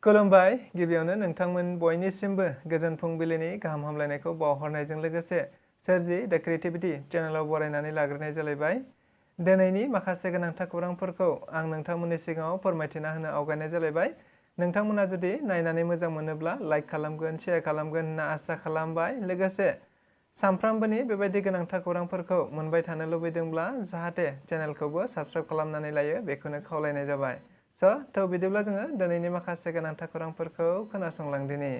खुलुमबाय गिबियावनो नोंथांमोन बयनिसिमबो गोजोन फुंबिलिनि गाहाम हामलायनायखौ बावहरनायजों लोगोसे सोरजि द क्रिएटिविटी चेनेलाव बरायनानै लाग्रोनाय जालायबाय। दिनैनि माखासे गोनांथार खौरांफोरखौ आं नोंथांमोननि सिगाङाव फोरमायथिना होनो आवगायनाय जालायबाय। नोंथांमोना जुदि नायनानै मोजां मोनोब्ला लाइक खालामगोन, शेयार खालामगोन होनना आसा खालामबाय। लोगोसे सानफ्रामबोनि बेबायदि गोनांथार खौरांफोरखौ मोनबाय थानो लुबैदोंब्ला जाहाथे चेनेलखौबो साबस्क्राइब खालामनानै लायो बेखौनो खावलायनाय जाबाय। थ' बिदिब्ला जोङो दिनैनि माखासे गोनांथार खौरांफोरखौ खोनासंलांदिनि।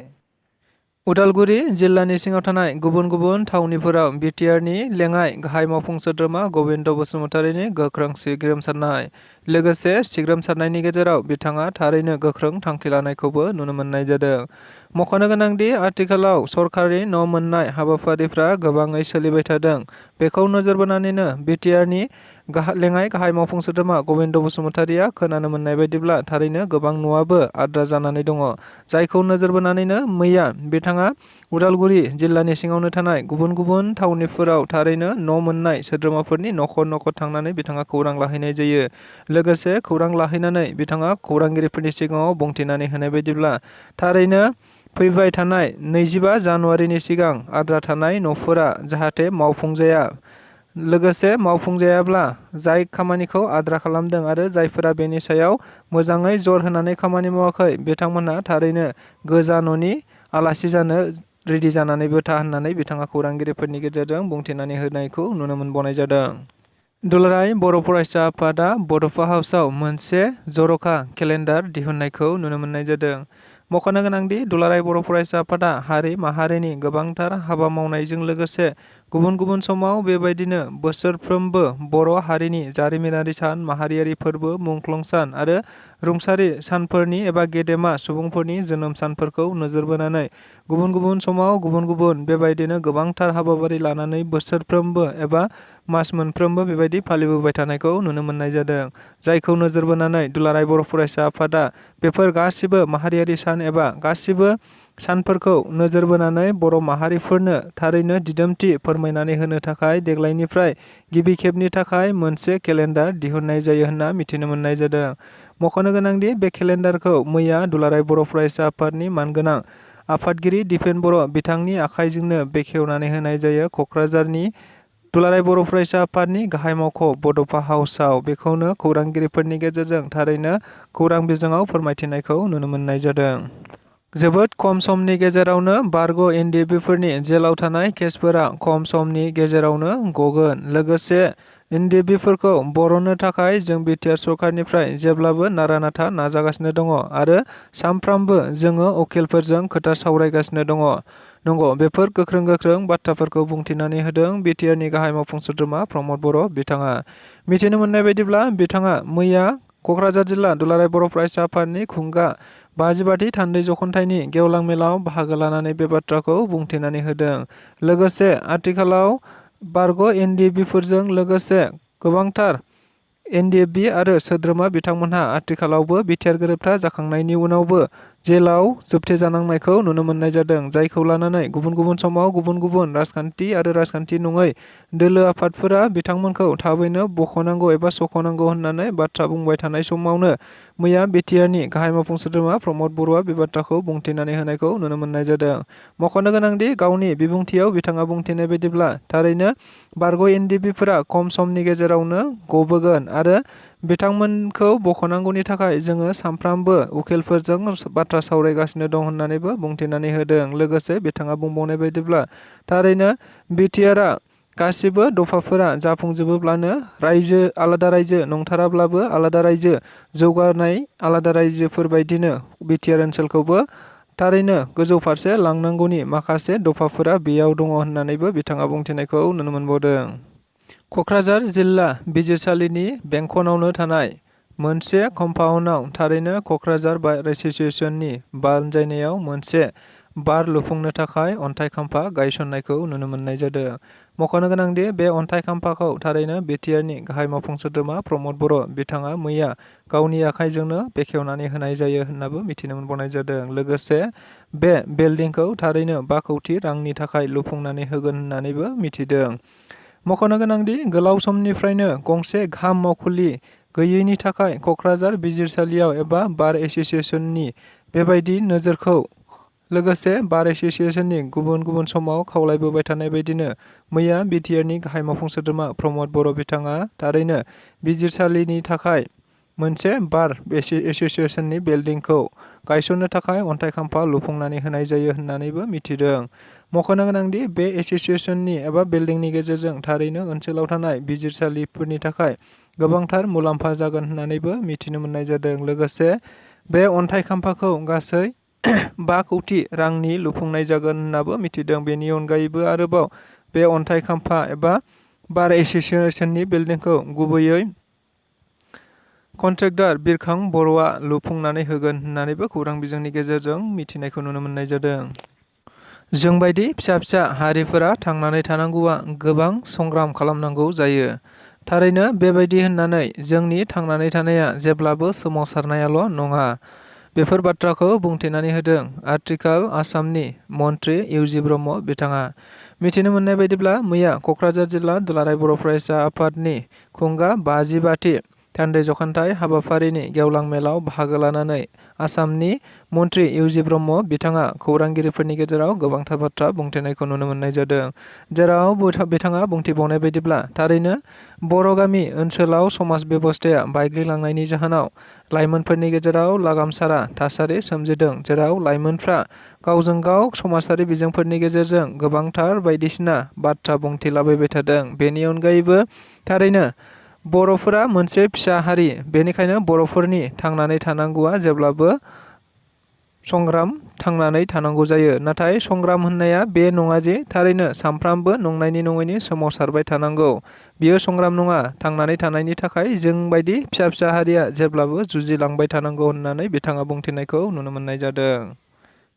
उदालगुरि जिल्लानि सिङाव थानाय गुबुन गुबुन थावनिफोराव बिटिआरनि लेङाइ गाहाय मावफुं सोद्रोमा गबिन्द बसुमतारीनि गोख्रों सिग्रोमसारनाय। लोगोसे सिग्रोमसारनायनि गेजेराव बिथाङा थारैनो गोख्रों थांखि लानायखौबो नुनो मोननाय जादों। मख'नो गोनांदि आथिखालाव सरकारि न' मोननाय हाबाफारिफ्रा गोबाङै सोलिबाय थादों। बेखौ नोजोर बोनानैनो बिटिआरनि लेङाइ गाहाय मावफुं सोद्रोमा गबिन्द बसुमतारीया खोनानो मोननाय बायदिब्ला थारैनो गोबां न'आबो आद्रा जानानै दङ। जायखौ नोजोर बोनानैनो मैया बिथाङा उदालगुरि जिल्लानि सिङावनो थानाय गुबुन गुबुन थावनिफोराव थारैनो न' मोननाय सोद्रोमाफोरनि न'खर न'खर थांनानै बिथाङा खौरां लाहैनाय जायो। लोगोसे खौरां लाहैनानै बिथाङा खौरांगिरिफोरनि सिगाङाव बुंथिनानै होनाय बायदिब्ला थारैनो फैबाय थानाय 25 जानुवारिनि सिगां आद्रा थानाय न'फोरा जाहाथे मावफुंजाया। लोगोसे मावफुंजायाब्ला जाय खामानिखौ आद्रा खालामदों आरो जायफोरा बेनि सायाव मोजाङै जर होनानै खामानि मावाखै बिथांमोनहा थारैनो गोजा न'नि आलासि जानो रेडि जानानैबो था होननानै बिथाङा खौरांगिरिफोरनि गेजेरजों बुंथिनानै होनायखौ नुनो मोनबावनाय जादों। दुलाराय बर' फरायसा आफादा बड'फा हाउसआव मोनसे जर'खा केलेन्डार दिहुननायखौ नुनो मोननाय जादों। मख'नो गोनांदि दुलाराय बर' फरायसा आफादा हारि माहारिनि गोबांथार हाबा मावनायजों लोगोसे गुबुन गुबुन समाव बेबायदिनो बोसोरफ्रोमबो बर' हारिनि जारिमिनारि सान, माहारियारि फोरबो, मुंख्लं सान आरो रुंसारि सानफोरनि एबा गेदेमा सुबुंफोरनि जोनोम सानफोरखौ नोजोर बोनानै गुबुन गुबुन समाव गुबुन गुबुन बेबायदिनो गोबांथार हाबाफारि लानानै बोसोरफ्रोमबो एबा मास मोनफ्रोमबो बेबायदि फालिबोबाय थानायखौ नुनो मोननाय जादों। जायखौ नोजोर बोनानै दुलाराय बर' फरायसा आफादा बेफोर गासिबो माहारियारि सान एबा गासिबो सानफोरखौ नोजोर बोनानै बर' माहारिफोरनो थारैनो दिदोमथि फोरमायनानै होनो थाखाय देग्लायनिफ्राय गिबि खेबनि थाखाय मोनसे केलेन्डार दिहुननाय जायो होनना मिथिनो मोननाय जादों। मख'नो गोनांदि बे केलेन्डारखौ मैया दुलाराय बर' फरायसा आफादनि मानगोनां आफादगिरि दिपेन बर' बिथांनि आखाइजोंनो बेखेवनानै होनाय जायो। क'क्राझारनि दुलाराय बर' फरायसा आफादनि गाहाय मावख' बड'फा हाउसआव बेखौनो खौरांगिरिफोरनि गेजेरजों थारैनो खौरां बिजोङाव फोरमायथिनायखौ नुनो मोननाय जादों। जोबोद खम समनि गेजेरावनो बारग' एनडिएफबिफोरनि जेलाव थानाय केसफोरा खम समनि गेजेरावनो गगोन। लोगोसे एनडिएफबिफोरखौ बर'नो थाखाय जों बिटिआर सरकारनिफ्राय जेब्लाबो नारा नाथा नाजागासिनो दङ आरो सानफ्रामबो जोङो उकिलफोरजों खोथा सावरायगासिनो दङ। नंगौ, बेफोर गोख्रों बाथ्राफोरखौ बुंथिनानै होदों बिटिआरनि गाहाय मावफुं सोद्रोमा प्रमद बर' बिथाङा। मिथिनो मोननाय बायदिब्ला बिथाङा मैया क'क्राझार जिल्ला दुलाराय बर' फरायसा आफादनि खुंगा 55थि थान्दै जख'न्थाइनि गेवलां मेलाव बाहागो लानानै बे बाथ्राखौ बुंथिनानै होदों। लोगोसे आथिखालाव बारग' एनडिएफबिफोरजों लोगोसे गोबांथार एनडिएफबि आरो सोद्रोमा बिथांमोनहा आथिखालावबो बिटिआर गोरोबथा जाखांनायनि उनावबो जेलाव जोबथेजानांनायखौ नुनो मोननाय जादों। जायखौ लानानै गुबुन गुबुन समाव गुबुन गुबुन राजखान्थि आरो राजखान्थि नङै दोलो आफादफोरा बिथांमोनखौ थाबैनो बख'नांगौ एबा सख'नांगौ होननानै बाथ्रा बुंबाय थानाय समावनो मैया बिटिआरनि गाहाय मावफुं सोद्रोमा प्रमद बर'आ बे बाथ्राखौ बुंथिनानै होनायखौ नुनो मोननाय जादों। मख'नो गोनांदि गावनि बिबुंथियाव बिथाङा बुंथिनाय बायदिब्ला थारैनो बारग' एनडिएफबिफोरा खम समनि गेजेरावनो गबोगोन आरो बिथांमोनखौ बख'नांगौनि थाखाय जोङो सानफ्रामबो उकिलफोरजों बाथ्रा सावरायगासिनो दं होननानैबो बुंथिनानै होदों। लोगोसे बिथाङा बुंबावनाय बायदिब्ला थारैनो बिटिआरआ गासिबो दफाफोरा जाफुंजोबोब्लानो आलादा रायजो नंथाराब्लाबो आलादा रायजो जौगानाय आलादा रायजोफोर बायदिनो बिटिआर ओनसोलखौबो थारैनो गोजौ फारसे लांनांगौनि माखासे दफाफोरा बेयाव दङ होननानैबो बिथाङा बुंथिनायखौ नुनो मोनबावदों। क'क्राझार जिल्ला बिजिरसालिनि बेंखनावनो थानाय मोनसे कम्पाउन्डआव थारैनो क'क्राझार बार एस'सिएशननि बानजायनायाव मोनसे बार लुफुंनो थाखाय अन्थाइ खाम्फा गायसननायखौ नुनो मोननाय जादों। मख'नो गोनांदि बे अन्थाइ खाम्फाखौ थारैनो बिटिआरनि गाहाय मावफुं सोद्रोमा प्रमद बर' बिथाङा मैया गावनि आखाइजोंनो बेखेवनानै होनाय जायो होननाबो मिथिनो मोनबावनाय जादों। लोगोसे बे बिल्डिंखौ थारैनो 5 कौटि रांनि थाखाय लुफुंनानै होगोन होननानैबो मिथिदों। मख'नो गोनांदि गोलाव समनिफ्रायनो गंसे गाहाम मावखुलि गैयैनि थाखाय क'क्राझार बिजिरसालियाव एबा बार एस'सिएशननि बेबायदि नोजोरखौ लोगोसे बार एसोसिएशननि गुबुन गुबुन समाव खावलायबोबाय थानाय बायदिनो मैया बिटिआरनि गाहाय मावफुं सोद्रोमा प्रमद बर' बिथाङा थारैनो बिजिरसालिनि थाखाय मोनसे बार एसोसिएशननि बिल्डिंखौ गायसननो थाखाय अन्थाइ खाम्फा लुफुंनानै होनाय जायो होननानैबो मिथिदों। मख'नो गोनांदि बे एसोसिएशननि एबा बिल्डिंनि गेजेरजों थारैनो ओनसोलाव थानाय बिजिरसालिफोरनि थाखाय गोबांथार मुलाम्फा जागोन होननानैबो मिथिनो मोननाय जादों। लोगोसे बे अन्थाइ खाम्फाखौ गासै 5 कौटि रांनि लुफुंनाय जागोन होननाबो मिथिदों। बेनि अनगायैबो आरोबाव बे अन्थाइ खाम्फा एबा बार एसोसिएशननि बिल्डिंखौ गुबैयै कन्ट्रेक्टर बिरखां बर'आ लुफुंनानै होगोन होननानैबो खौरां बिजोंनि गेजेरजों मिथिनायखौ नुनो मोननाय जादों। जोंबायदि फिसा फिसा हारिफोरा थांनानै थानांगौआ गोबां संग्राम खालामनांगौ जायो। थारैनो बेबायदि होननानै जोंनि थांनानै थानाया जेब्लाबो सोमावसारनायाल' नङा। बेफोर बाथ्राखौ बुंथिनानै होदों आथिखाल आसामनि मन्त्रि इउजि ब्रह्म बिथाङा। मिथिनो मोननाय बायदिब्ला मैया क'क्राझार जिल्ला दुलाराय बर' फरायसा आफादनि खुंगा 55थि थान्दै जखान्थाइ हाबाफारिनि गेवलां मेलाव बाहागो लानानै आसामनि मन्त्रि इउजि ब्रह्म बिथाङा खौरांगिरिफोरनि गेजेराव गोबांथार बाथ्रा बुंथिनायखौ नुनो मोननाय जादों। जेराव बिथाङा बुंथिबावनाय बायदिब्ला थारैनो बर' गामि ओनसोलाव समाज बेबस्थाया बायग्लिलांनायनि जाहोनाव लाइमोनफोरनि गेजेराव लागामसारा थासारि सोमजिदों। जेराव लाइमोनफ्रा गावजों गाव समाजारि बिजोंफोरनि गेजेरजों गोबांथार बायदिसिना बाथ्रा बुंथिलाबायबाय थादों। बेनि अनगायैबो थारैनो बर'फोरा मोनसे फिसा हारि, बेनिखायनो बर'फोरनि थांनानै थानांगौआ जेब्लाबो संग्राम थांनानै थानांगौ जायो। नाथाय संग्राम होननाया बे नङा जे थारैनो सानफ्रामबो नंनायनि नङैनि सोमावसारबाय थानांगौ। बियो संग्राम नङा। थांनानै थानायनि थाखाय जोंबायदि फिसा फिसा हारिया जेब्लाबो जुजिलांबाय थानांगौ होननानै बिथाङा बुंथिनायखौ नुनो मोननाय जादों।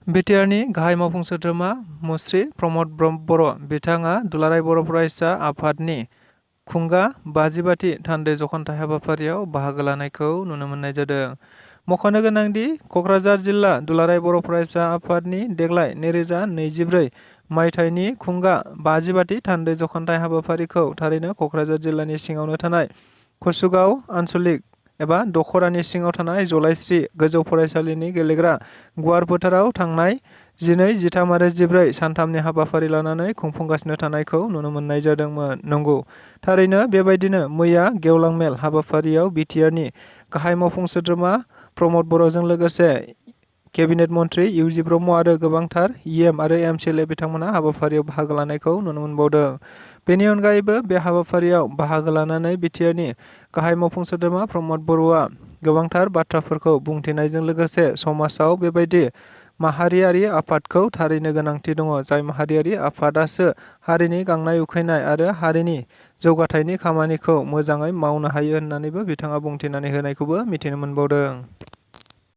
बिटिआरनि गाहाय मावफुं सोद्रोमा मुस्रि प्रमद बर' बिथाङा दुलाराय बर' फरायसा आफादनि खुंगा 55थि थान्दै जखान्थाइ हाबाफारियाव बाहागो लानायखौ नुनो मोननाय जादों। मख'नो गोनांदि क'क्राझार जिल्ला दुलाराय बर' फरायसा आफादनि देग्लाय 2024 मायथाइनि खुंगा 55थि थान्दै जखान्थाइ हाबाफारिखौ थारैनो क'क्राझार जिल्लानि सिङावनो थानाय कुसुगाव आन्सलिक एबा दख'रानि सिङाव थानाय जलाइस्रि गोजौ फरायसालिनि गेलेग्रा गुवार फोथाराव थांनाय 12, 13 आरो 14 सानथामनि हाबाफारि लानानै खुंफुंगासिनो थानायखौ नुनो मोननाय जादोंमोन। नंगौ, थारैनो बेबायदिनो मैया गेवलां मेल हाबाफारियाव बिटिआरनि गाहाय मावफुं सोद्रोमा प्रमद बर'जों लोगोसे केबिनेट मन्त्रि इउजि ब्रह्म आरो गोबांथार इएम आरो एमसिएलए बिथांमोना हाबाफारियाव बाहागो लानायखौ नुनो मोनबावदों। बेनि अनगायैबो बे हाबाफारियाव बाहागो लानानै बिटिआरनि गाहाय मावफुं सोद्रोमा प्रमद बर'आ गोबांथार बाथ्राफोरखौ बुंथिनायजों लोगोसे समाजाव बेबायदि माहारियारि आफादखौ थारैनो गोनांथि दङ। जाय माहारियारि आफादासो हारिनि गांनाय उखैनाय आरो हारिनि जौगाथायनि खामानिखौ मोजाङै मावनो हायो होननानैबो बिथाङा बुंथिनानै होनायखौबो मिथिनो मोनबावदों।